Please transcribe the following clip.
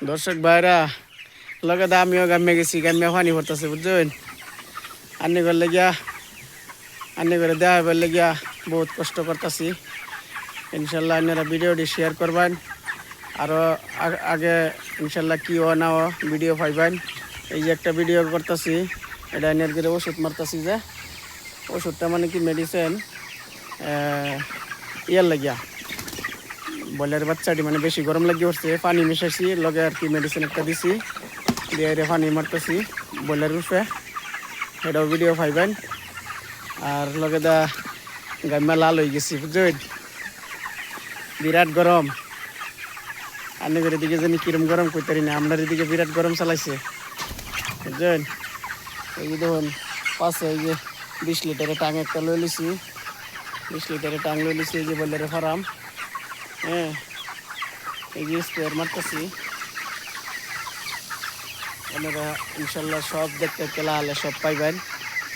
দর্শক ভাইরা লগে দা আমিও গ্রামে গেছি, গ্রামে পানি পড়তেছে বুঝছেন। আন্নি করলে গিয়া আন্নি করে দেওয়া বললে গিয়া বহুত কষ্ট করতেছি। ইনশাল্লাহ আপনারা ভিডিওটি শেয়ার করবেন, আরও আগে ইনশাল্লাহ কি ও না ও ভিডিও পাইবেন। এই যে একটা ভিডিও করতেছি, এটা এনের করে ওষুধ মারতেছি, যে ওষুধটা মানে কি মেডিসিন ইয়ার লাগিয়া বয়লার বাচ্চাটি মানে বেশি গরম লাগিয়ে উঠছে, পানি মিশাইছি লগে আর কি মেডিসিন একটা দিছি, দিয়ে পানি মারতেছি বয়লার উঠে, এটাও ভিডিও পাইবেন। আর লগে দা গাম্মা লাল হয়ে গেছি বুঝছেন, বিরাট গরম। আপনাদের এদিকে জানি কিরম গরম করতে না, আপনার এদিকে বিরাট গরম চালাইছে বুঝছেন। এই যে দেখুন পাশে এই যে 20 লিটারের টাং একটা লই লিছি, 20 লিটারের টাং লই লিছি, এই যে বয়লারে ফার্ম। হ্যাঁ, এই যে স্প্রেয়ার মারতেছি, আপনারা ইনশাল্লাহ সব দেখতে কেলা হলে সব পাইবেন।